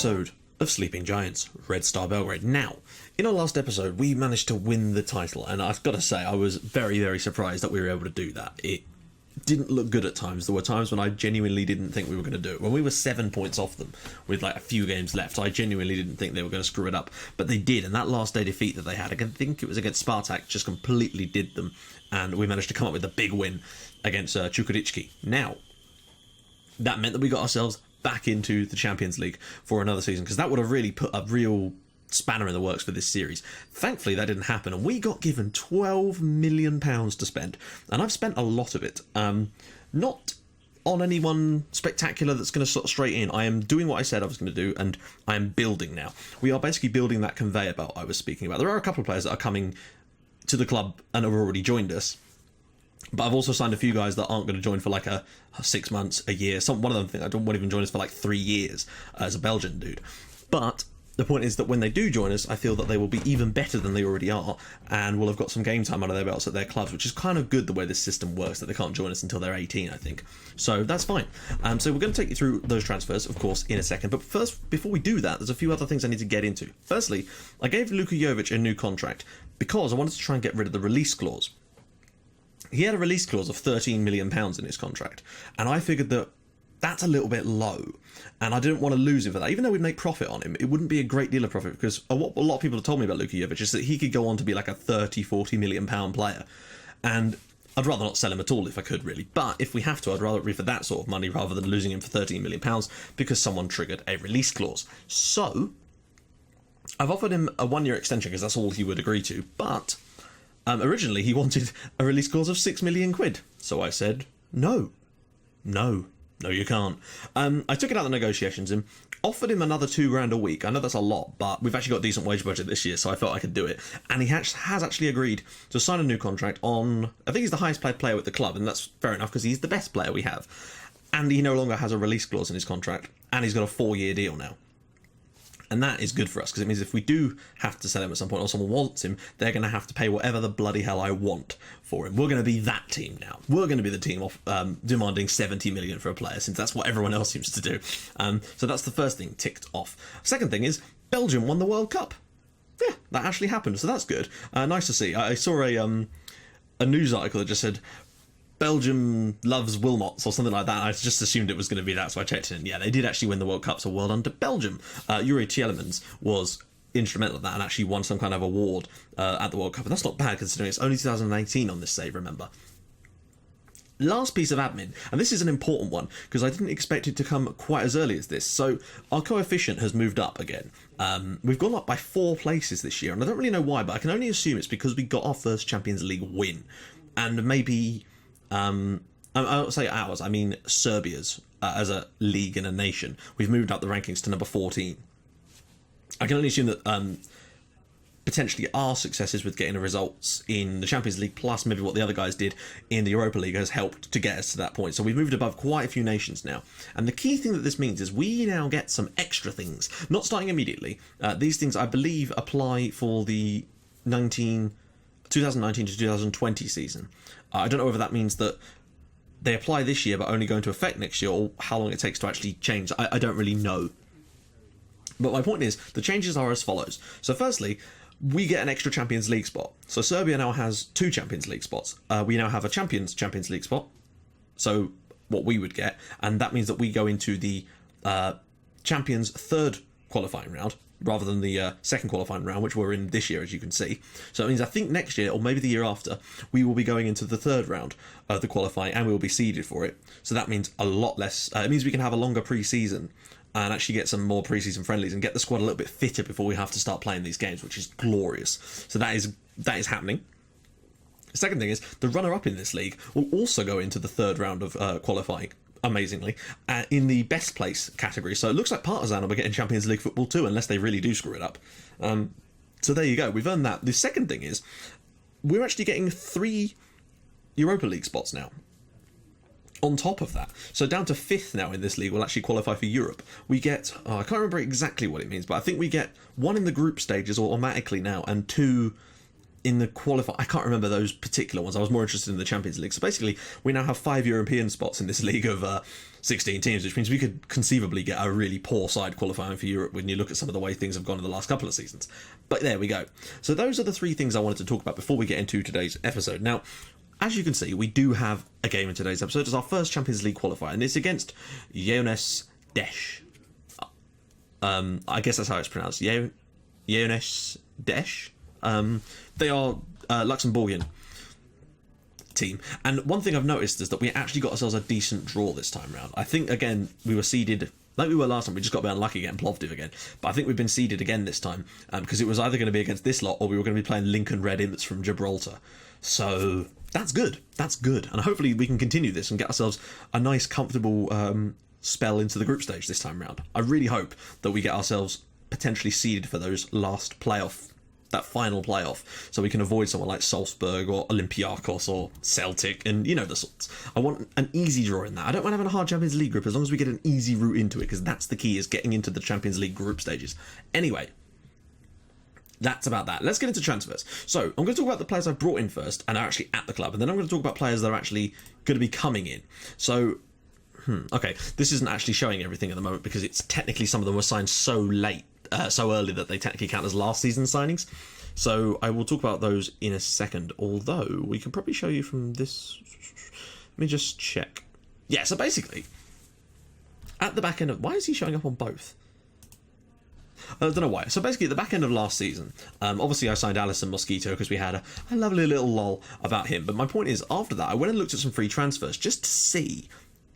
episode of Sleeping Giants, Red Star Belgrade. Now, in our last episode, we managed to win the title, and I've got to say, I was very, very surprised that we were able to do that. It didn't look good at times. There were times when I genuinely didn't think we were going to do it. When we were 7 points off them, with like a few games left, I genuinely didn't think they were going to screw it up. But they did, and that last day defeat that they had, I think it was against Spartak, just completely did them, and we managed to come up with a big win against Čukarički. Now, that meant that we got ourselves back into the Champions League for another season, because that would have really put a real spanner in the works for this series. Thankfully, that didn't happen, and we got given £12 million to spend, and I've spent a lot of it. Not on anyone spectacular that's going to sort of straight in. I am doing what I said I was going to do, and I am building now. We are basically building that conveyor belt I was speaking about. There are a couple of players that are coming to the club and have already joined us, but I've also signed a few guys that aren't going to join for like a 6 months, a year. One of them think I won't even join us for like 3 years as a Belgian dude. But the point is that when they do join us, I feel that they will be even better than they already are, and will have got some game time under their belts at their clubs, which is kind of good the way this system works, that they can't join us until they're 18, I think. So that's fine. So we're going to take you through those transfers, of course, in a second. But first, before we do that, there's a few other things I need to get into. Firstly, I gave Luka Jovic a new contract because I wanted to try and get rid of the release clause. He had a release clause of £13 million in his contract, and I figured that that's a little bit low, and I didn't want to lose him for that. Even though we'd make profit on him, it wouldn't be a great deal of profit, because what a lot of people have told me about Luka Jovic is that he could go on to be like a £30-40 million player, and I'd rather not sell him at all if I could, really. But if we have to, I'd rather it be for that sort of money rather than losing him for £13 million because someone triggered a release clause. So I've offered him a 1-year extension because that's all he would agree to, but originally he wanted a release clause of £6 million. So I said, no, you can't. I took it out of the negotiations and offered him another £2,000 a week. I know that's a lot, but we've actually got a decent wage budget this year, so I felt I could do it. And he has actually agreed to sign a new contract on, I think he's the highest paid player with the club, and that's fair enough because he's the best player we have. And he no longer has a release clause in his contract, and he's got a 4-year deal now. And that is good for us, because it means if we do have to sell him at some point, or someone wants him, they're going to have to pay whatever the bloody hell I want for him. We're going to be that team now. We're going to be the team of demanding 70 million for a player, since that's what everyone else seems to do. So that's the first thing ticked off. Second thing is, Belgium won the World Cup. Yeah, that actually happened, so that's good. Nice to see. I saw a news article that just said, Belgium loves Wilmots or something like that. I just assumed it was going to be that, so I checked it, and yeah, they did actually win the World Cup, so well done to Belgium. Yuri Tielemans was instrumental in that and actually won some kind of award at the World Cup, and that's not bad considering it's only 2018 on this save, remember. Last piece of admin, and this is an important one because I didn't expect it to come quite as early as this. So our coefficient has moved up again. We've gone up by 4 places this year, and I don't really know why, but I can only assume it's because we got our first Champions League win, and maybe I don't say ours, I mean Serbia's as a league and a nation. We've moved up the rankings to number 14. I can only assume that potentially our successes with getting the results in the Champions League, plus maybe what the other guys did in the Europa League, has helped to get us to that point. So we've moved above quite a few nations now. And the key thing that this means is we now get some extra things, not starting immediately. These things, I believe, apply for the 2019 to 2020 season. I don't know whether that means that they apply this year but only go into effect next year, or how long it takes to actually change. I don't really know. But my point is, the changes are as follows. So firstly, we get an extra Champions League spot. So Serbia now has 2 Champions League spots. We now have a Champions League spot, so what we would get, and that means that we go into the Champions third qualifying round, rather than the second qualifying round, which we're in this year, as you can see. So it means I think next year, or maybe the year after, we will be going into the third round of the qualifying, and we will be seeded for it. So that means a lot less. It means we can have a longer pre-season and actually get some more pre-season friendlies and get the squad a little bit fitter before we have to start playing these games, which is glorious. So that is happening. The second thing is, the runner-up in this league will also go into the third round of qualifying, amazingly, in the best place category. So it looks like Partizan will be getting Champions League football too, unless they really do screw it up. So there you go, we've earned that. The second thing is, we're actually getting 3 Europa League spots now on top of that. So down to 5th now in this league will actually qualify for Europe. We get, I can't remember exactly what it means, but I think we get 1 in the group stages automatically now, and 2 in the qualify, I can't remember those particular ones. I was more interested in the Champions League. So basically, we now have 5 European spots in this league of 16 teams, which means we could conceivably get a really poor side qualifying for Europe when you look at some of the way things have gone in the last couple of seasons. But there we go. So those are the 3 things I wanted to talk about before we get into today's episode. Now, as you can see, we do have a game in today's episode. It's our first Champions League qualifier, and it's against Jeunesse. I guess that's how it's pronounced. Jeunesse. They are Luxembourgian team, and one thing I've noticed is that we actually got ourselves a decent draw this time round. I think again we were seeded like we were last time. We just got a bit unlucky getting Plovdiv again, but I think we've been seeded again this time because it was either going to be against this lot or we were going to be playing Lincoln Red Imps from Gibraltar. So that's good, and hopefully we can continue this and get ourselves a nice comfortable spell into the group stage this time round. I really hope that we get ourselves potentially seeded for those last that final playoff, so we can avoid someone like Salzburg or Olympiacos or Celtic, and you know the sorts. I want an easy draw in that. I don't mind having a hard Champions League group as long as we get an easy route into it, because that's the key, is getting into the Champions League group stages. Anyway, that's about that. Let's get into transfers. So I'm going to talk about the players I've brought in first and are actually at the club, and then I'm going to talk about players that are actually going to be coming in. So okay, this isn't actually showing everything at the moment because it's technically some of them were signed so late, so early that they technically count as last season signings. So I will talk about those in a second, although we can probably show you from this. Let me just check. Yeah, so basically, at the back end of... Why is he showing up on both? I don't know why. So basically, at the back end of last season, obviously I signed Alisson Mosquito because we had a lovely little lol about him. But my point is, after that, I went and looked at some free transfers just to see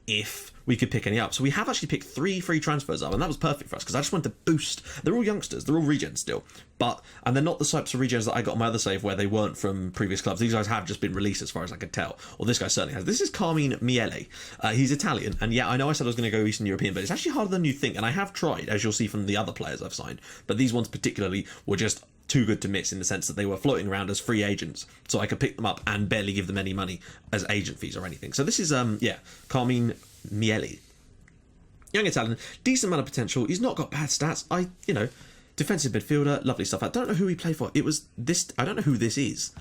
if we could pick any up. So we have actually picked 3 free transfers up, and that was perfect for us because I just wanted to boost. They're all youngsters, they're all regens still, and they're not the types of regens that I got on my other save where they weren't from previous clubs. These guys have just been released as far as I could tell, or this guy certainly has. This is Carmine Miele. He's Italian, and yeah, I know I said I was going to go Eastern European, but it's actually harder than you think, and I have tried, as you'll see from the other players I've signed, but these ones particularly were just too good to miss in the sense that they were floating around as free agents, so I could pick them up and barely give them any money as agent fees or anything. So this is Carmine Miele. Young Italian, decent amount of potential. He's not got bad stats. Defensive midfielder, lovely stuff. I don't know who he played for. It was this. I don't know who this is.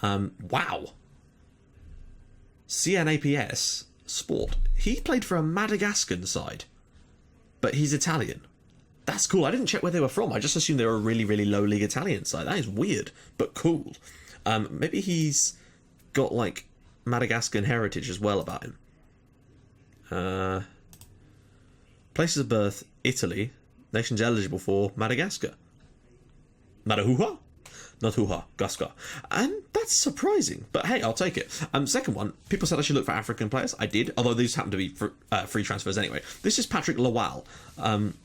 Wow. CNAPS Sport. He played for a Madagascan side, but he's Italian. That's cool. I didn't check where they were from. I just assumed they were a really, really low league Italian side. That is weird, but cool. Maybe he's got like Madagascan heritage as well about him. Places of birth, Italy. Nations eligible for Madagascar. Madahuha? Not Huha, Gaska. And that's surprising, but hey, I'll take it. Second one, people said I should look for African players. I did, although these happen to be free transfers anyway. This is Patrick Lawal.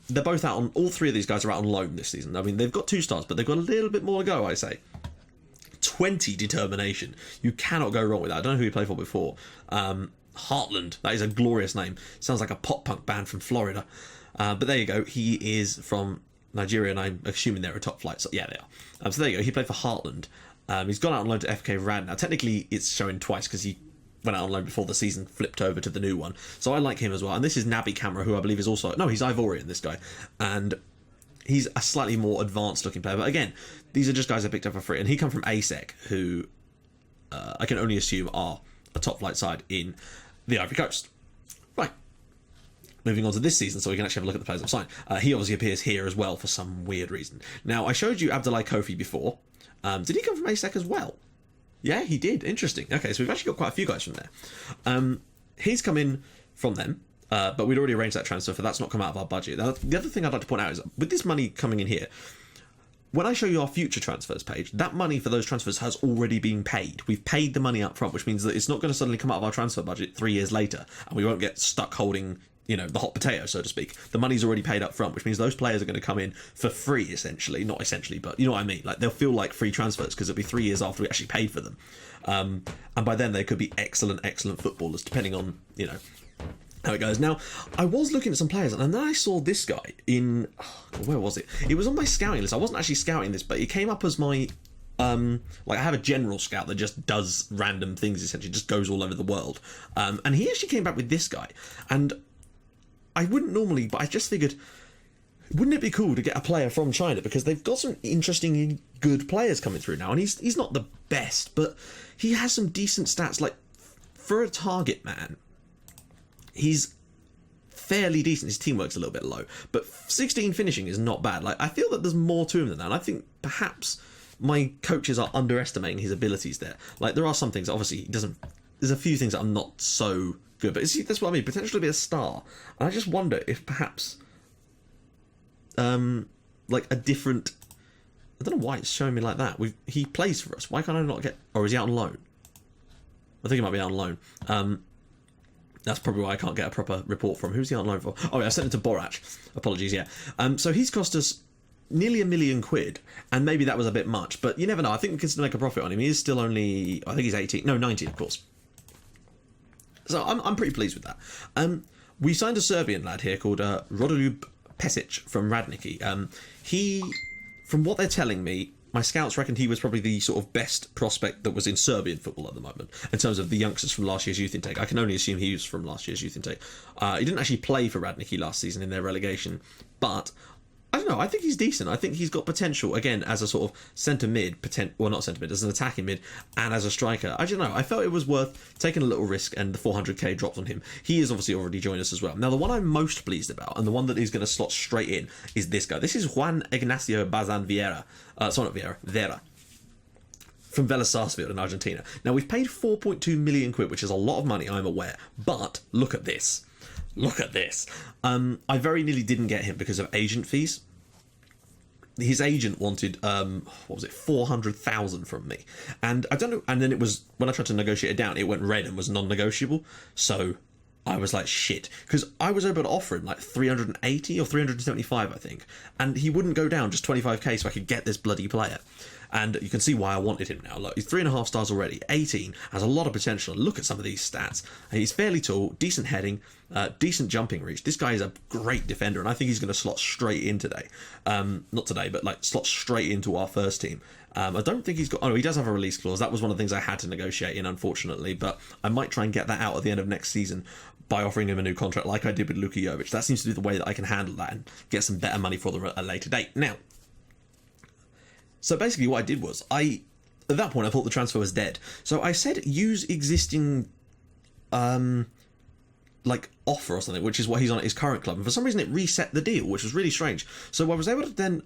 They're both out on, all 3 of these guys are out on loan this season. I mean, they've got 2 stars, but they've got a little bit more to go, I say. 20 determination. You cannot go wrong with that. I don't know who he played for before. Heartland, that is a glorious name. Sounds like a pop punk band from Florida. But there you go. He is from Nigeria, and I'm assuming they're a top flight. So yeah, they are. So there you go. He played for Heartland. He's gone out on loan to FK Rad. Now, technically, it's showing twice because he went out on loan before the season flipped over to the new one. So I like him as well. And this is Naby Camera, who I believe is also... No, he's Ivorian, this guy. And he's a slightly more advanced looking player. But again, these are just guys I picked up for free. And he come from ASEC, who I can only assume are a top flight side in the Ivory Coast. Right. Moving on to this season, so we can actually have a look at the players I've signed. He obviously appears here as well for some weird reason. Now, I showed you Abdoulaye Kofi before. Did he come from ASEC as well? Yeah, he did. Interesting. Okay, so we've actually got quite a few guys from there. He's come in from them, but we'd already arranged that transfer, for that's not come out of our budget. Now, the other thing I'd like to point out is, with this money coming in here, when I show you our future transfers page, that money for those transfers has already been paid. We've paid the money up front, which means that it's not going to suddenly come out of our transfer budget 3 years later, and we won't get stuck holding, the hot potato, so to speak. The money's already paid up front, which means those players are going to come in for free, essentially. Not essentially, but you know what I mean. Like, they'll feel like free transfers because it'll be 3 years after we actually paid for them. And by then, they could be excellent, excellent footballers, depending on, how it goes. Now, I was looking at some players, and then I saw this guy in... where was it? It was on my scouting list. I wasn't actually scouting this, but it came up as my... I have a general scout that just does random things, essentially, just goes all over the world. And he actually came back with this guy. And I wouldn't normally, but I just figured... Wouldn't it be cool to get a player from China, because they've got some interesting, good players coming through now, and he's not the best, but he has some decent stats. Like, for a target man, he's fairly decent. His teamwork's a little bit low, but 16 finishing is not bad. Like, I feel that there's more to him than that, and I think perhaps my coaches are underestimating his abilities there. Like, there are some things, obviously, he doesn't... There's a few things that are not so good, but that's what I mean, potentially be a star. And I just wonder if perhaps... like a different... I don't know why it's showing me like that. He plays for us. Why can't I not get... Or is he out on loan? I think he might be out on loan. That's probably why I can't get a proper report from him. Who's he out on loan for? Oh, yeah, I sent him to Borach. Apologies, yeah. So he's cost us nearly £1 million, and maybe that was a bit much, but you never know. I think we can still make a profit on him. He is still only... I think he's 18. No, 19, of course. So I'm pretty pleased with that. We signed a Serbian lad here called Rodoljub Pesic from Radniki. He, from what they're telling me, my scouts reckoned he was probably the sort of best prospect that was in Serbian football at the moment, in terms of the youngsters from last year's youth intake. I can only assume he was from last year's youth intake. He didn't actually play for Radniki last season in their relegation, but I don't know, I think he's decent. I think he's got potential, again, as a sort of centre mid, well, not centre mid, as an attacking mid, and as a striker. I don't know, I felt it was worth taking a little risk, and the 400k dropped on him. He is obviously already joined us as well. Now, the one I'm most pleased about, and the one that is going to slot straight in, is this guy. This is Juan Ignacio Bazan Vieira. Sorry, not Vieira, Vera. From Vélez Sarsfield in Argentina. Now, we've paid 4.2 million quid, which is a lot of money, I'm aware, but look at this. Look at this. I very nearly didn't get him because of agent fees. His agent wanted, what was it, 400,000 from me. And I don't know, and then it was, when I tried to negotiate it down, it went red and was non-negotiable. So I was like, shit. Because I was able to offer him like 380 or 375, I think. And he wouldn't go down, just 25k, so I could get this bloody player. And you can see why I wanted him now. Look, he's 3.5 stars already, 18, has a lot of potential. Look at some of these stats. He's fairly tall, decent heading, decent jumping reach. This guy is a great defender, and I think he's going to slot straight in today. Not today, but like slot straight into our first team. I don't think he's got... Oh, no, he does have a release clause. That was one of the things I had to negotiate in, unfortunately, but I might try and get that out at the end of next season by offering him a new contract like I did with Luka Jovic. That seems to be the way that I can handle that and get some better money for them at a later date. Now, so basically what I did was, at that point I thought the transfer was dead. So I said use existing like offer or something, which is what he's on at his current club. And for some reason it reset the deal, which was really strange. So I was able to then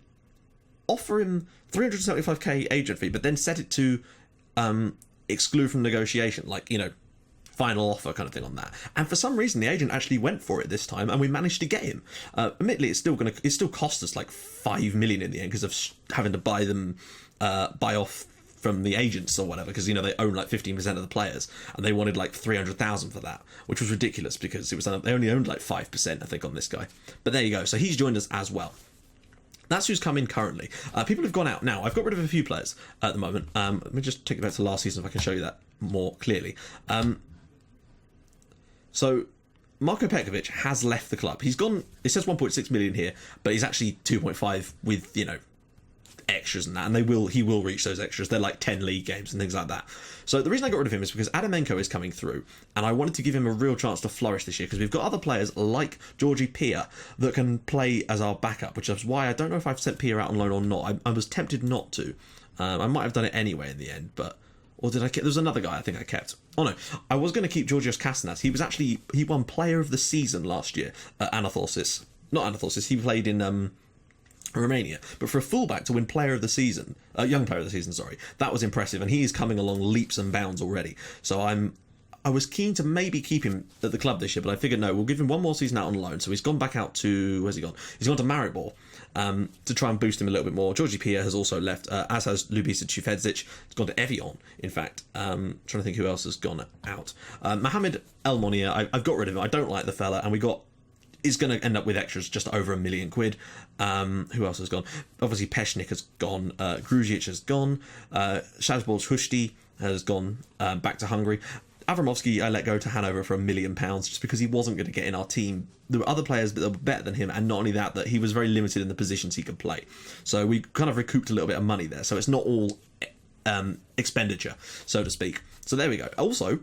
offer him 375k agent fee, but then set it to exclude from negotiation, like, you know, final offer kind of thing on that. And for some reason the agent actually went for it this time, and we managed to get him. Admittedly, it still cost us like 5 million in the end because of having to buy off from the agents or whatever, because, you know, they own like 15% of the players, and they wanted like 300,000 for that, which was ridiculous because they only owned like 5%, I think, on this guy. But there you go. So he's joined us as well. That's who's come in currently. People have gone out now. I've got rid of a few players at the moment. Let me just take it back to last season if I can show you that more clearly. So Marko Petkovic has left the club. He's gone, it says 1.6 million here, but he's actually 2.5 with, you know, extras and that, and he will reach those extras. They're like 10 league games and things like that. So the reason I got rid of him is because Adamenko is coming through, and I wanted to give him a real chance to flourish this year, because we've got other players like Georgie Pia that can play as our backup, which is why I don't know if I've sent Pia out on loan or not. I was tempted not to. I might have done it anyway in the end, but... Or did I keep... There's another guy I think I kept. Oh no, I was going to keep Georgios Kastanas. He won Player of the Season last year at Anathalsis. Not Anathalsis, he played in Romania. But for a fullback to win Player of the Season, Young Player of the Season, sorry, that was impressive, and he is coming along leaps and bounds already. So I was keen to maybe keep him at the club this year, but I figured no, we'll give him one more season out on loan. So he's gone back out to... Where's he gone? He's gone to Maribor to try and boost him a little bit more. Georgie Pia has also left, as has Lubisa Chufedzic. He's gone to Evian, in fact. Trying to think who else has gone out. Mohamed El Monia, I've got rid of him. I don't like the fella, and is going to end up with extras just over £1 million. Who else has gone? Obviously, Peshnik has gone. Grujic has gone. Shazbol Hushti has gone back to Hungary. Avramovsky I let go to Hanover for £1 million just because he wasn't going to get in our team. There were other players that were better than him, and not only that he was very limited in the positions he could play. So we kind of recouped a little bit of money there. So it's not all expenditure, so to speak. So there we go. Also,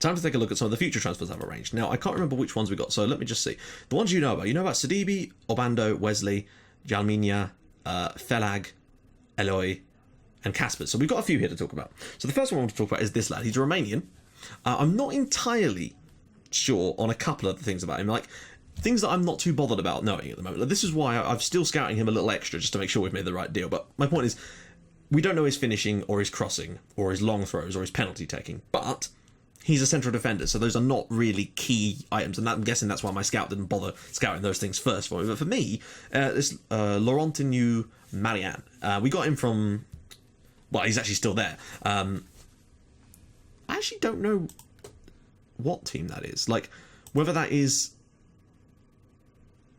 time to take a look at some of the future transfers I've arranged. Now, I can't remember which ones we got, so let me just see. The ones you know about. You know about Sidibe, Obando, Wesley, Jalminia, Felag, Eloy, and Casper. So we've got a few here to talk about. So the first one I want to talk about is this lad. He's a Romanian. I'm not entirely sure on a couple of the things about him, like things that I'm not too bothered about knowing at the moment. Like, this is why I'm still scouting him a little extra just to make sure we've made the right deal. But my point is, we don't know his finishing or his crossing or his long throws or his penalty taking, but he's a central defender, so those are not really key items, and I'm guessing that's why my scout didn't bother scouting those things first for me. But for me, this Laurentinu Marianne, we got him from, well, he's actually still there. I actually don't know what team that is, like whether that is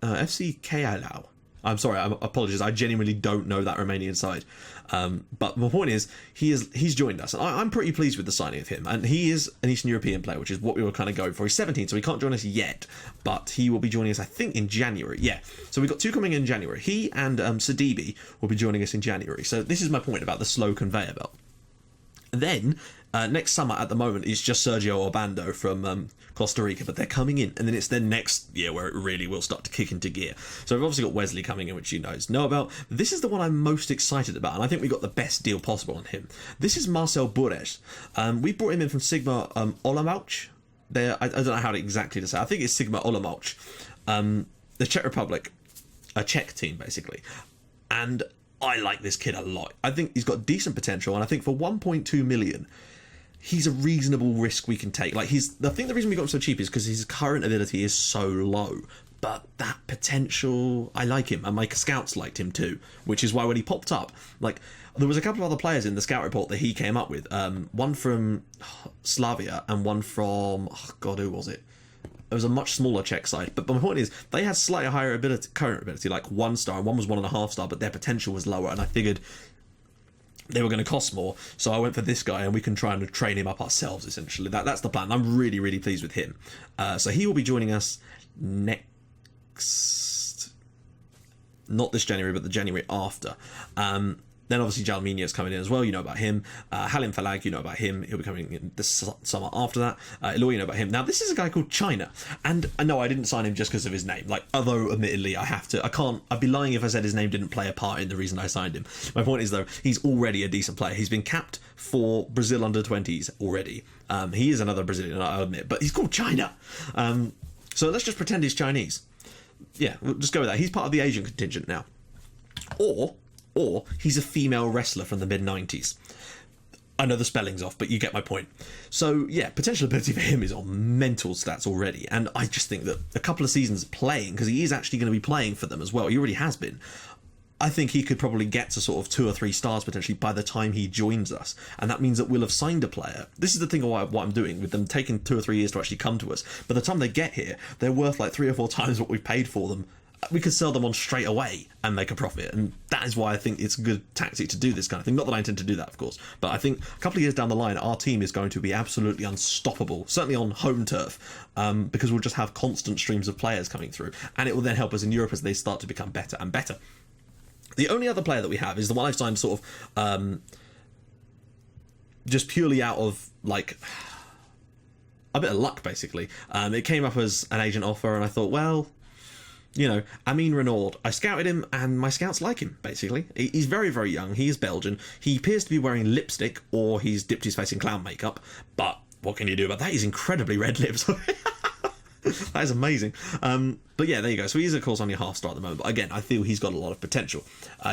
FC Kailau. I'm sorry, I apologize. I genuinely don't know that Romanian side. But my point is, he's joined us, and I'm pretty pleased with the signing of him. And he is an Eastern European player, which is what we were kind of going for. He's 17, so he can't join us yet, but he will be joining us, I think, in January. Yeah, so we've got two coming in January. He and Sidibe will be joining us in January. So this is my point about the slow conveyor belt. Then next summer, at the moment, is just Sergio Obando from Costa Rica, but they're coming in, and then it's then next year where it really will start to kick into gear. So we've obviously got Wesley coming in, which you know about. This is the one I'm most excited about, and I think we got the best deal possible on him. This is Marcel Bures. We brought him in from Sigma Olomouc. I don't know how exactly to say. I think it's Sigma Olomouc, the Czech Republic, a Czech team basically, and I like this kid a lot. I think he's got decent potential, and I think for 1.2 million, he's a reasonable risk we can take. Like, I think the reason we got him so cheap is because his current ability is so low, but that potential, I like him, and my scouts liked him too, which is why when he popped up, like, there was a couple of other players in the scout report that he came up with, one from Slavia and one from, oh God, who was it? It was a much smaller Czech side, but my point is, they had slightly higher current ability, like 1 star, and one was 1.5 star, but their potential was lower, and I figured they were going to cost more, so I went for this guy, and we can try and train him up ourselves, essentially. That's the plan. I'm really, really pleased with him. So he will be joining us next... not this January, but the January after. Then obviously Jalminia is coming in as well, you know about him. Halim Falag, you know about him. He'll be coming in this summer after that. Eloy, you know about him. Now, this is a guy called China. And no, I didn't sign him just because of his name. Like, although, admittedly, I'd be lying if I said his name didn't play a part in the reason I signed him. My point is, though, he's already a decent player. He's been capped for Brazil under-20s already. He is another Brazilian, I'll admit, but he's called China. So let's just pretend he's Chinese. Yeah, we'll just go with that. He's part of the Asian contingent now. Or he's a female wrestler from the mid-90s. I know the spelling's off, but you get my point. So, yeah, potential ability for him is on mental stats already, and I just think that a couple of seasons playing, because he is actually going to be playing for them as well, he already has been, I think he could probably get to sort of 2 or 3 stars potentially by the time he joins us, and that means that we'll have signed a player. This is the thing of what I'm doing, with them taking 2 or 3 years to actually come to us. By the time they get here, they're worth like 3 or 4 times what we've paid for them. We could sell them on straight away and make a profit, and that is why I think it's a good tactic to do this kind of thing. Not that I intend to do that, of course, but I think a couple of years down the line, our team is going to be absolutely unstoppable, certainly on home turf, because we'll just have constant streams of players coming through, and it will then help us in Europe as they start to become better and better. The only other player that we have is the one I've signed sort of just purely out of, like, a bit of luck, basically. It came up as an agent offer, and I thought, well, you know, Amin Renaud. I scouted him, and my scouts like him, basically. He's very, very young. He is Belgian. He appears to be wearing lipstick, or he's dipped his face in clown makeup, but what can you do about that? He's incredibly red lips. That is amazing. But yeah, there you go. So he's, of course, only a half star at the moment, but again, I feel he's got a lot of potential.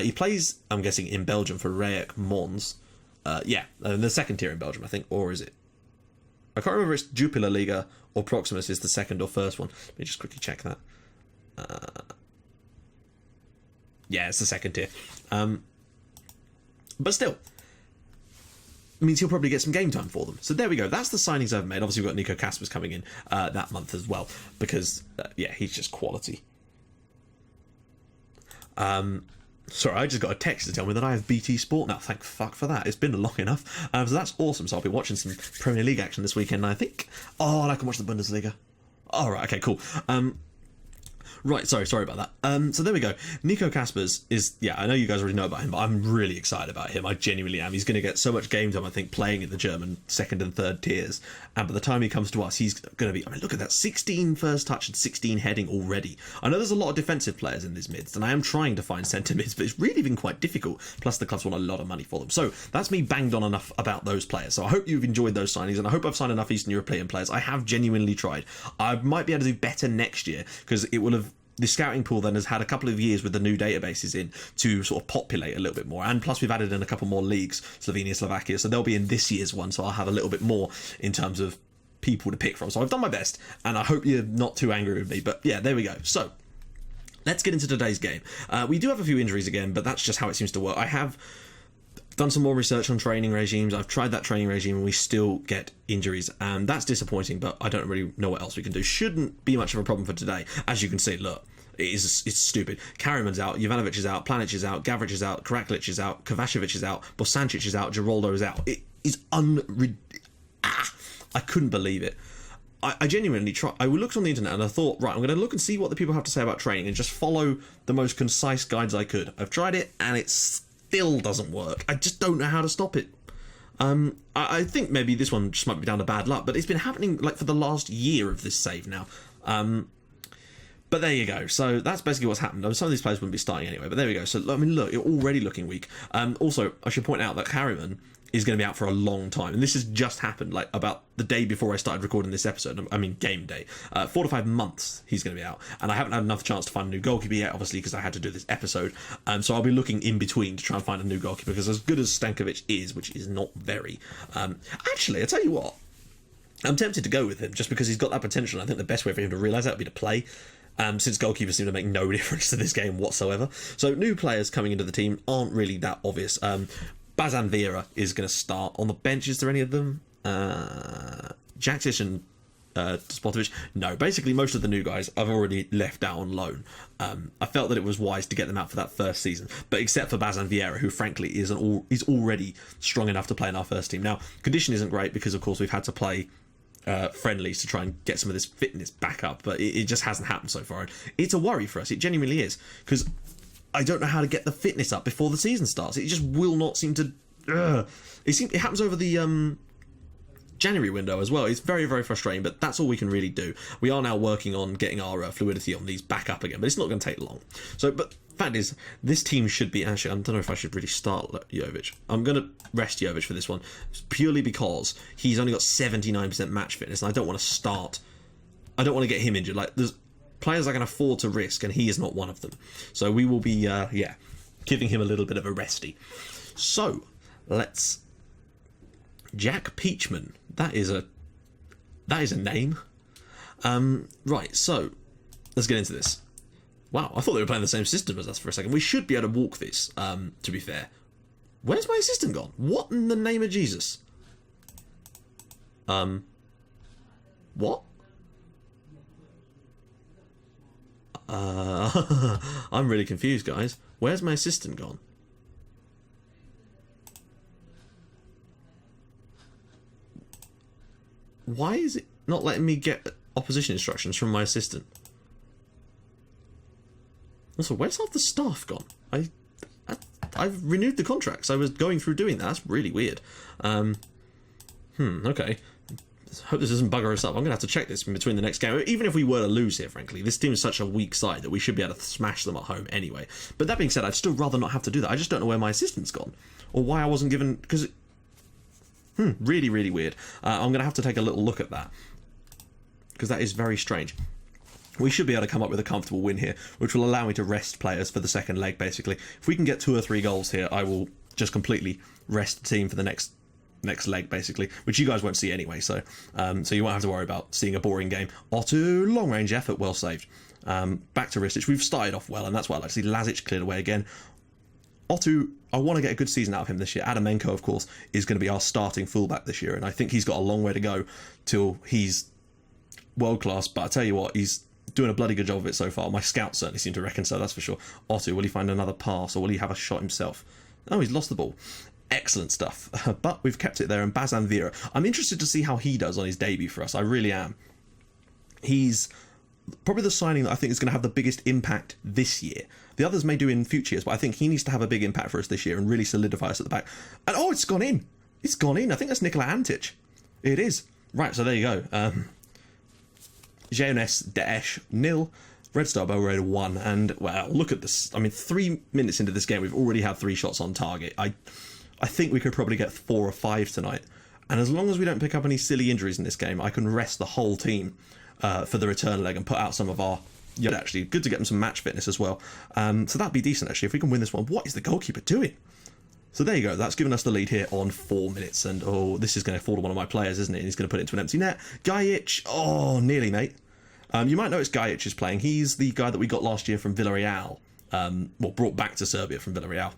He plays, I'm guessing, in Belgium for Reyek Mons. Yeah, the second tier in Belgium, I think, or is it? I can't remember if it's Jupiler Liga or Proximus is the second or first one. Let me just quickly check that. Yeah, it's the second tier. But still, it means he'll probably get some game time for them. So there we go. That's the signings I've made. Obviously, we've got Nico Kaspers coming in that month as well, because, yeah, he's just quality. Sorry, I just got a text to tell me that I have BT Sport now. Thank fuck for that. It's been long enough. So that's awesome. So I'll be watching some Premier League action this weekend, I think. Oh, and I can watch the Bundesliga. All right, okay, cool. Right, sorry about that. So there we go. Nico Kaspers is, yeah, I know you guys already know about him, but I'm really excited about him. I genuinely am. He's going to get so much game time, I think, playing in the German second and third tiers. And by the time he comes to us, he's going to be, I mean, look at that, 16 first touch and 16 heading already. I know there's a lot of defensive players in these mids, and I am trying to find centre mids, but it's really been quite difficult. Plus, the clubs want a lot of money for them. So that's me banged on enough about those players. So I hope you've enjoyed those signings, and I hope I've signed enough Eastern European players. I have genuinely tried. I might be able to do better next year, because it will have, the scouting pool then has had a couple of years with the new databases in to sort of populate a little bit more, and plus we've added in a couple more leagues, Slovenia, Slovakia, so they'll be in this year's one, so I'll have a little bit more in terms of people to pick from. So I've done my best, and I hope you're not too angry with me, but yeah, there we go. So let's get into today's game. We do have a few injuries again, but that's just how it seems to work. I have done some more research on training regimes. I've tried that training regime and we still get injuries, and that's disappointing, but I don't really know what else we can do. Shouldn't be much of a problem for today. As you can see, look, it's stupid. Karaman's out, Jovanovic is out, Planic is out, Gavric is out, Karaklic is out, Kovacevic is out, Bosancic is out, Geraldo is out. It is I couldn't believe it. I genuinely tried. I looked on the internet and I thought, right, I'm going to look and see what the people have to say about training and just follow the most concise guides I could. I've tried it and it still doesn't work. I just don't know how to stop it. I think maybe this one just might be down to bad luck, but it's been happening like for the last year of this save now. But there you go. So that's basically what's happened. Some of these players wouldn't be starting anyway, but there we go. So, I mean, look, you're already looking weak. Also, I should point out that Harriman is going to be out for a long time. And this has just happened, like, about the day before I started recording this episode. I mean, game day. 4 to 5 months he's going to be out. And I haven't had enough chance to find a new goalkeeper yet, obviously, because I had to do this episode. So I'll be looking in between to try and find a new goalkeeper, because as good as Stankovic is, which is not very... actually, I'll tell you what. I'm tempted to go with him, just because he's got that potential. I think the best way for him to realise that would be to play. Since goalkeepers seem to make no difference to this game whatsoever. So new players coming into the team aren't really that obvious. Bazan Vieira is going to start. On the bench, is there any of them? Jaksic and Spotovic? No, basically most of the new guys I've already left out on loan. I felt that it was wise to get them out for that first season, but except for Bazan Vieira, who frankly is already strong enough to play in our first team. Now, condition isn't great because, of course, we've had to play friendlies to try and get some of this fitness back up, but it just hasn't happened so far. It's a worry for us. It genuinely is, because I don't know how to get the fitness up before the season starts. It just will not seem to... It happens over the January window as well. It's very, very frustrating, but that's all we can really do. We are now working on getting our fluidity on these back up again, but it's not going to take long. So, but fact is, this team should be... Actually, I don't know if I should really start Jovic. I'm going to rest Jovic for this one, purely because he's only got 79% match fitness, and I don't want to start... I don't want to get him injured. Like, there's players I can afford to risk, and he is not one of them. So we will be, giving him a little bit of a resty. So, let's... Jack Peachman. That is a name. Right, so let's get into this. Wow, I thought they were playing the same system as us for a second. We should be able to walk this, to be fair. Where's my assistant gone? What in the name of Jesus? What? I'm really confused, guys. Where's my assistant gone? Why is it not letting me get opposition instructions from my assistant? Also, where's half the staff gone? I've renewed the contracts. I was going through doing that. That's really weird. Okay. Hope this doesn't bugger us up. I'm going to have to check this in between the next game. Even if we were to lose here, frankly, this team is such a weak side that we should be able to smash them at home anyway. But that being said, I'd still rather not have to do that. I just don't know where my assistant's gone. Or why I wasn't given... Because... really, really weird. I'm going to have to take a little look at that, because that is very strange. We should be able to come up with a comfortable win here, which will allow me to rest players for the second leg, basically. If we can get 2 or 3 goals here, I will just completely rest the team for the next leg, basically, which you guys won't see anyway, so you won't have to worry about seeing a boring game. Otto, long-range effort, well saved. Back to Ristic. We've started off well, and that's why I like to see Lazic cleared away again. Otto, I want to get a good season out of him this year. Adamenko, of course, is going to be our starting fullback this year, and I think he's got a long way to go till he's world-class, but I tell you what, he's doing a bloody good job of it so far. My scouts certainly seem to reckon so, that's for sure. Otto, will he find another pass, or will he have a shot himself? Oh, he's lost the ball. Excellent stuff. But we've kept it there, and Bazan Vieira, I'm interested to see how he does on his debut for us. I really am. He's probably the signing that I think is going to have the biggest impact this year. The others may do in future years, but I think he needs to have a big impact for us this year and really solidify us at the back. And oh, it's gone in. It's gone in. I think that's Nikola Antic. It is. Right, so there you go. Jeunesse, 0, Red Star Belgrade 1, and well, look at this. I mean, 3 minutes into this game, we've already had 3 shots on target. I think we could probably get 4 or 5 tonight. And as long as we don't pick up any silly injuries in this game, I can rest the whole team for the return leg and put out some of our... Yeah, actually, good to get them some match fitness as well. So that'd be decent, actually, if we can win this one. What is the goalkeeper doing? So there you go. That's given us the lead here on 4 minutes. And, oh, this is going to fall to one of my players, isn't it? And he's going to put it into an empty net. Gajic. Oh, nearly, mate. You might notice Gajic is playing. He's the guy that we got last year from Villarreal. Well, brought back to Serbia from Villarreal.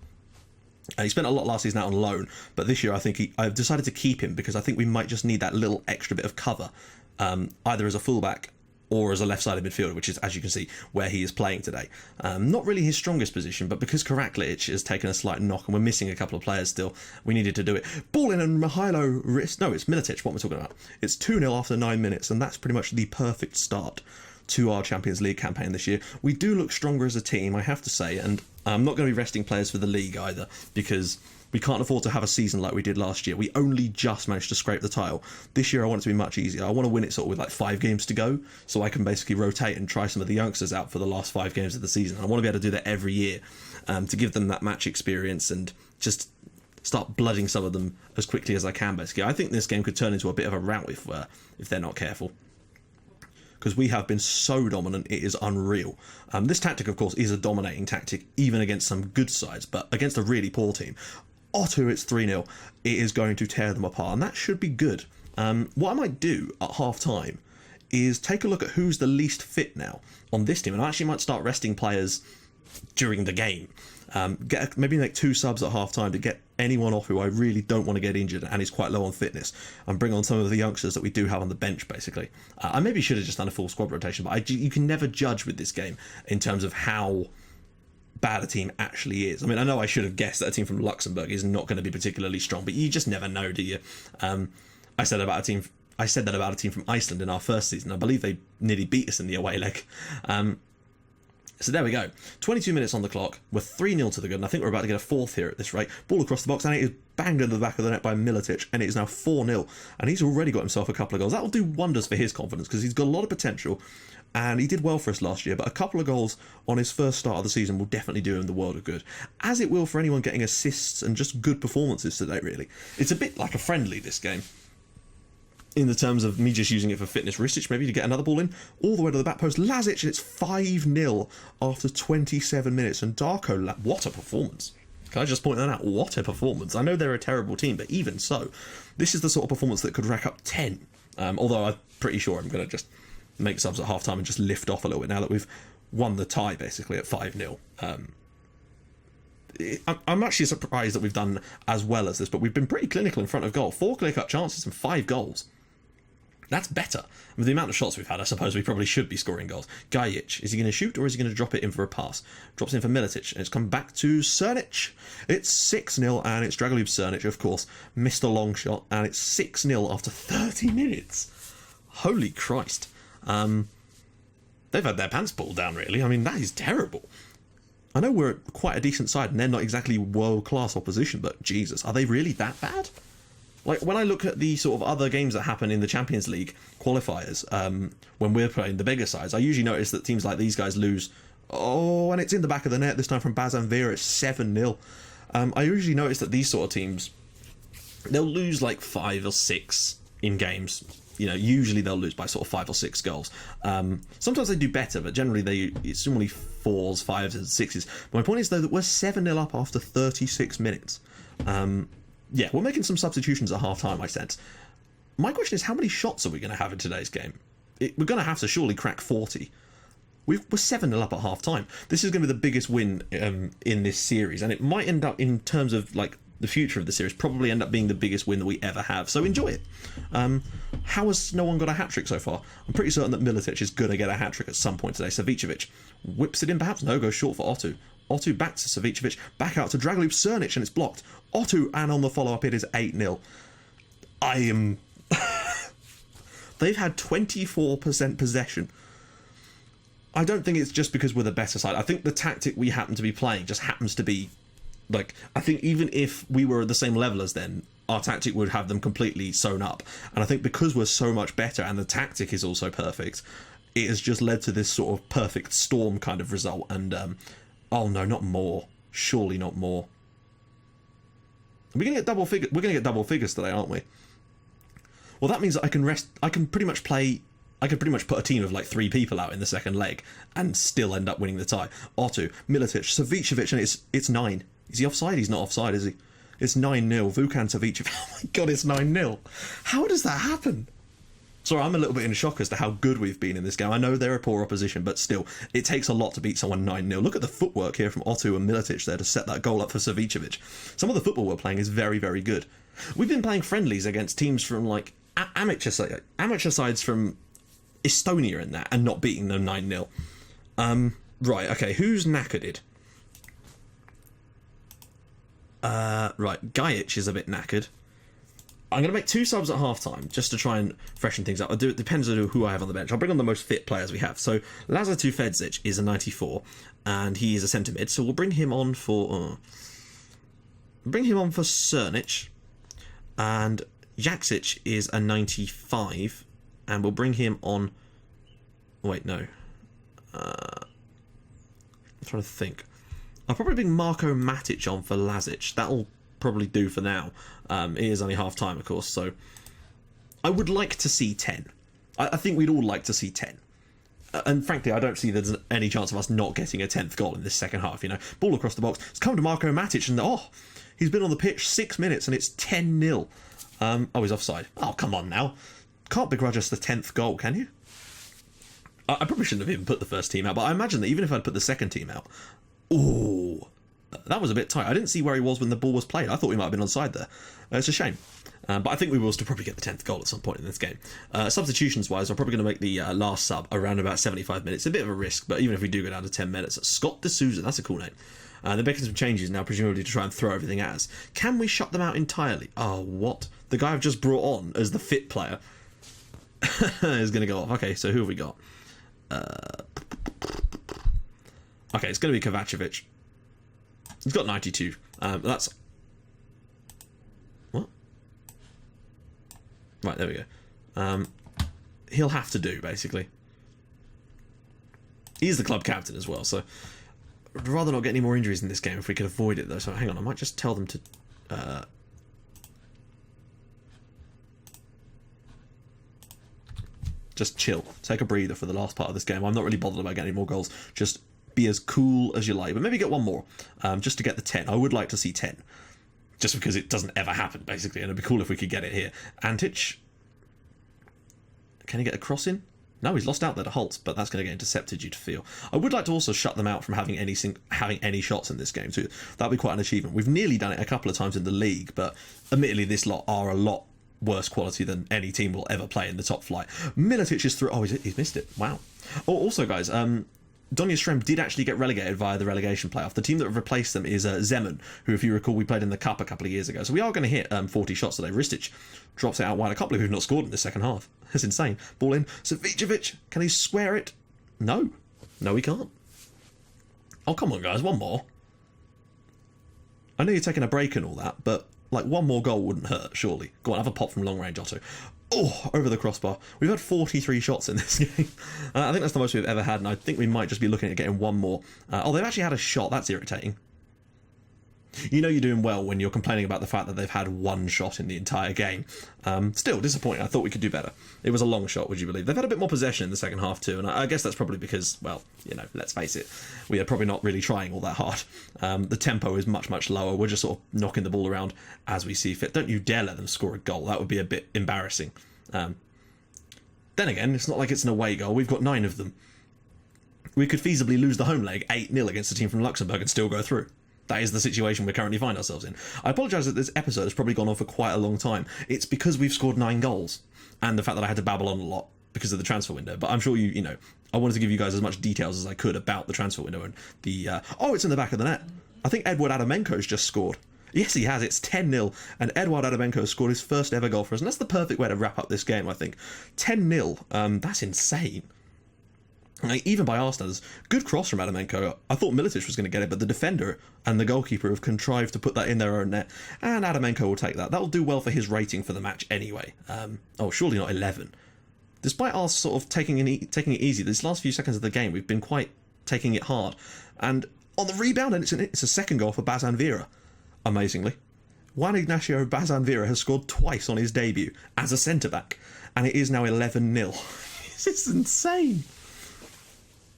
He spent a lot last season out on loan, but this year I think I've decided to keep him because I think we might just need that little extra bit of cover, either as a fullback or as a left-sided midfielder, which is, as you can see, where he is playing today. Not really his strongest position, but because Carefree has taken a slight knock and we're missing a couple of players still, we needed to do it. Ball in and Mihailo wrist. No, it's Militic, what we're talking about. It's 2-0 after 9 minutes, and that's pretty much the perfect start to our Champions League campaign this year. We do look stronger as a team, I have to say, and I'm not going to be resting players for the league either, because we can't afford to have a season like we did last year. We only just managed to scrape the title. This year I want it to be much easier. I want to win it sort of with like 5 games to go, so I can basically rotate and try some of the youngsters out for the last 5 games of the season. I want to be able to do that every year to give them that match experience and just start blooding some of them as quickly as I can, basically. I think this game could turn into a bit of a rout if they're not careful, because we have been so dominant, it is unreal. This tactic, of course, is a dominating tactic, even against some good sides, but against a really poor team. Otto, it's 3-0. It is going to tear them apart, and that should be good. What I might do at half-time is take a look at who's the least fit now on this team, and I actually might start resting players during the game. Maybe make 2 subs at half-time to get anyone off who I really don't want to get injured and is quite low on fitness, and bring on some of the youngsters that we do have on the bench, basically. I maybe should have just done a full squad rotation, but you can never judge with this game in terms of how bad a team actually is. I mean, I know I should have guessed that a team from Luxembourg is not going to be particularly strong, but you just never know, do you? I said that about a team from Iceland in our first season. I believe they nearly beat us in the away leg. So there we go. 22 minutes on the clock. We're 3-0 to the good, and I think we're about to get a 4th here at this rate. Ball across the box, and it is banged into the back of the net by Militic, and it is now 4-0. And he's already got himself a couple of goals. That will do wonders for his confidence, because he's got a lot of potential, and he did well for us last year, but a couple of goals on his first start of the season will definitely do him the world of good, as it will for anyone getting assists and just good performances today, really. It's a bit like a friendly, this game, in the terms of me just using it for fitness. Risic maybe to get another ball in, all the way to the back post. Lazic, and it's 5-0 after 27 minutes. And Darko, what a performance. Can I just point that out? What a performance. I know they're a terrible team, but even so, this is the sort of performance that could rack up 10. Although I'm pretty sure I'm going to just make subs at half-time and just lift off a little bit now that we've won the tie, basically, at 5-0. I'm actually surprised that we've done as well as this, but we've been pretty clinical in front of goal. 4 clear-cut chances and 5 goals. That's better. With the amount of shots we've had, I suppose we probably should be scoring goals. Gajic, is he going to shoot or is he going to drop it in for a pass? Drops in for Militic, and it's come back to Cernic. It's 6-0, and it's Dragoljub Cernic, of course, missed a long shot, and it's 6-0 after 30 minutes. Holy Christ. They've had their pants pulled down, really. I mean, that is terrible. I know we're quite a decent side, and they're not exactly world-class opposition, but Jesus, are they really that bad? Like, when I look at the sort of other games that happen in the Champions League qualifiers, when we're playing the bigger sides, I usually notice that teams like these guys lose. Oh, and it's in the back of the net, this time from Bazanvir, it's 7-0. I usually notice that these sort of teams, they'll lose like 5 or 6 in games. You know, usually they'll lose by sort of 5 or 6 goals. Sometimes they do better, but generally it's normally 4s, 5s, and 6s. But my point is, though, that we're 7-0 up after 36 minutes. Yeah, we're making some substitutions at half-time, I sense. My question is, how many shots are we going to have in today's game? We're going to have to surely crack 40. We're 7-0 up at half-time. This is going to be the biggest win in this series, and it might end up, in terms of like the future of the series, probably end up being the biggest win that we ever have. So enjoy it. How has no one got a hat-trick so far? I'm pretty certain that Militic is going to get a hat-trick at some point today. Savicevic whips it in, perhaps. No, goes short for Otto. Otto back to Savicevic, back out to Dragoljub Cernic, and it's blocked. Otto, and on the follow-up it is 8-0. They've had 24% possession. I don't think it's just because we're the better side. I think the tactic we happen to be playing just happens to be, like, I think even if we were at the same level as them, our tactic would have them completely sewn up. And I think because we're so much better and the tactic is also perfect, it has just led to this sort of perfect storm kind of result. And, oh no, not more. Surely not more. We're going to get double figures. We're going to get double figures today, aren't we? Well, that means that I can pretty much put a team of like 3 people out in the second leg and still end up winning the tie. Otto, Militic, Savicevic, and it's 9. Is he offside? He's not offside, is he? It's 9-0. Vukan Savicevic. Oh my god, it's 9-0. How does that happen? Sorry, I'm a little bit in shock as to how good we've been in this game. I know they're a poor opposition, but still, it takes a lot to beat someone 9-0. Look at the footwork here from Otto and Militic there to set that goal up for Savicevic. Some of the football we're playing is very, very good. We've been playing friendlies against teams from, like, amateur sides from Estonia in that, and not beating them 9-0. Right, okay, who's knackered? Right, Gajic is a bit knackered. I'm going to make 2 subs at half-time, just to try and freshen things up. It depends on who I have on the bench. I'll bring on the most fit players we have. So, Lazar Tufedzic is a 94, and he is a centre mid, so we'll bring him on for... Cernic, and Jaksic is a 95, and we'll bring him on... Wait, no. I'm trying to think. I'll probably bring Marko Matic on for Lazic. That'll probably do for now. It is only half time, of course, so I would like to see 10. I think we'd all like to see 10. And frankly, I don't see there's any chance of us not getting a 10th goal in this second half, you know. Ball across the box. It's come to Marko Matic, and he's been on the pitch 6 minutes, and it's 10-0. He's offside. Oh, come on now. Can't begrudge us the 10th goal, can you? I probably shouldn't have even put the first team out, but I imagine that even if I'd put the second team out... Ooh, that was a bit tight. I didn't see where he was when the ball was played. I thought we might have been onside there. It's a shame. But I think we will still probably get the 10th goal at some point in this game. Substitutions-wise, I'm probably going to make the last sub around about 75 minutes. A bit of a risk, but even if we do go down to 10 minutes, Scott D'Souza, that's a cool name. They're making some changes now, presumably to try and throw everything at us. Can we shut them out entirely? Oh, what? The guy I've just brought on as the fit player is going to go off. Okay, so who have we got? Okay, it's going to be Kovacevic. He's got 92. That's... What? Right, there we go. He'll have to do, basically. He's the club captain as well, so... I'd rather not get any more injuries in this game if we can avoid it, though. So hang on, I might just tell them to... just chill. Take a breather for the last part of this game. I'm not really bothered about getting any more goals. Just be as cool as you like. But maybe get one more, just to get the 10. I would like to see 10. Just because it doesn't ever happen, basically. And it'd be cool if we could get it here. Antic. Can he get a cross in? No, he's lost out there to Holtz, but that's going to get intercepted due to feel. I would like to also shut them out from having any shots in this game too. That'd be quite an achievement. We've nearly done it a couple of times in the league, but admittedly this lot are a lot worse quality than any team will ever play in the top flight. Militic is through... Oh, he's missed it. Wow. Oh, also, guys, Donja Strem did actually get relegated via the relegation playoff. The team that replaced them is Zemun, who, if you recall, we played in the Cup a couple of years ago. So we are going to hit 40 shots today. Ristic drops it out wide. I can't believe we've not scored in the second half. That's insane. Ball in. Savicevic, can he square it? No. No, he can't. Oh, come on, guys. One more. I know you're taking a break and all that, but, like, one more goal wouldn't hurt, surely. Go on, have a pop from long range, Otto. Oh, over the crossbar. We've had 43 shots in this game. I think that's the most we've ever had, and I think we might just be looking at getting one more. They've actually had a shot. That's irritating. You know you're doing well when you're complaining about the fact that they've had one shot in the entire game. Still, disappointing. I thought we could do better. It was a long shot, would you believe? They've had a bit more possession in the second half too, and I guess that's probably because, well, you know, let's face it, we are probably not really trying all that hard. The tempo is much, much lower. We're just sort of knocking the ball around as we see fit. Don't you dare let them score a goal. That would be a bit embarrassing. Then again, it's not like it's an away goal. We've got 9 of them. We could feasibly lose the home leg 8-0 against a team from Luxembourg and still go through. That is the situation we currently find ourselves in. I apologise that this episode has probably gone on for quite a long time. It's because we've scored 9 goals, and the fact that I had to babble on a lot because of the transfer window. But I'm sure you know, I wanted to give you guys as much details as I could about the transfer window and the... it's in the back of the net. I think Edward Adamenko's just scored. Yes, he has. It's 10-0, and Edward Adamenko scored his first ever goal for us, and that's the perfect way to wrap up this game, I think. 10-0, that's insane. Like, even by our standards, good cross from Adamenko. I thought Militic was going to get it, but the defender and the goalkeeper have contrived to put that in their own net, and Adamenko will take that. That'll do well for his rating for the match anyway. Surely not 11. Despite our sort of taking it easy, these last few seconds of the game, we've been quite taking it hard. And on the rebound, and it's a second goal for Bazan Vera, amazingly. Juan Ignacio Bazan Vera has scored twice on his debut as a centre-back, and it is now 11-0. This is insane.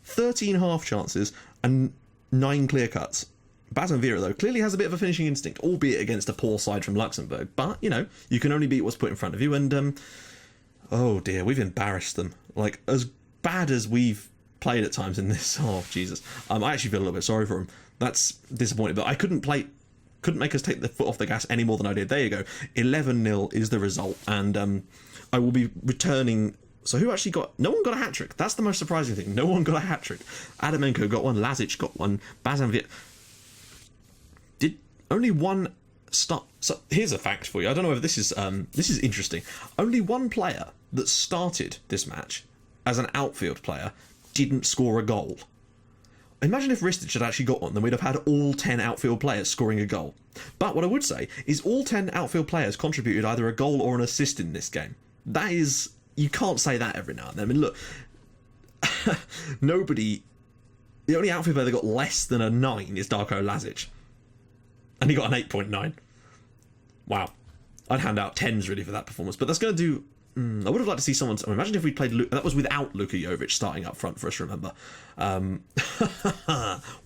13 half chances and 9 clear cuts. Bazan Vera, though, clearly has a bit of a finishing instinct, albeit against a poor side from Luxembourg. But, you know, you can only beat what's put in front of you, and, oh dear, we've embarrassed them. Like, as bad as we've played at times in this, oh, Jesus. I actually feel a little bit sorry for them. That's disappointing, but I couldn't make us take the foot off the gas any more than I did. There you go. 11-0 is the result, and I will be returning. So who actually got... No one got a hat-trick. That's the most surprising thing. No one got a hat-trick. Adamenko got one. Lazic got one. Bazan Vera... Did only one start... So here's a fact for you. I don't know if this is interesting. Only one player that started this match as an outfield player didn't score a goal. Imagine if Ristic had actually got one, then we'd have had all 10 outfield players scoring a goal. But what I would say is all 10 outfield players contributed either a goal or an assist in this game. That is... You can't say that every now and then. I mean, look, nobody... The only outfield player that got less than a 9 is Darko Lazic. And he got an 8.9. Wow. I'd hand out 10s, really, for that performance. But that's going to do... I would have liked to see someone... Imagine if we played... That was without Luka Jovic starting up front for us, remember.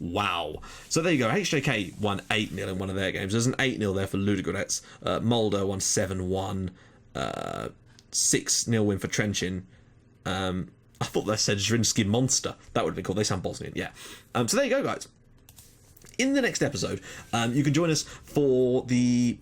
Wow. So there you go. HJK won 8-0 in one of their games. There's an 8-0 there for Ludogorets. Molde won 7-1. 6-0 win for Trenchin. I thought they said Zrinski Monster. That would have been cool. They sound Bosnian, yeah. So there you go, guys. In the next episode, you can join us for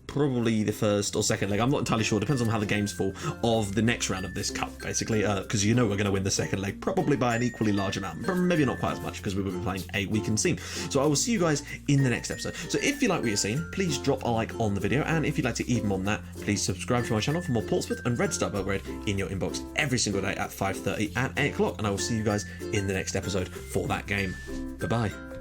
probably the first or second leg. I'm not entirely sure. Depends on how the games fall of the next round of this cup, basically. Because you know we're going to win the second leg, probably by an equally large amount. But maybe not quite as much, because we will be playing a weakened team. So I will see you guys in the next episode. So if you like what you're seeing, please drop a like on the video. And if you'd like to even more than that, please subscribe to my channel for more Portsmouth and Red Star Belgrade in your inbox every single day at 5:30 and 8 o'clock. And I will see you guys in the next episode for that game. Bye-bye.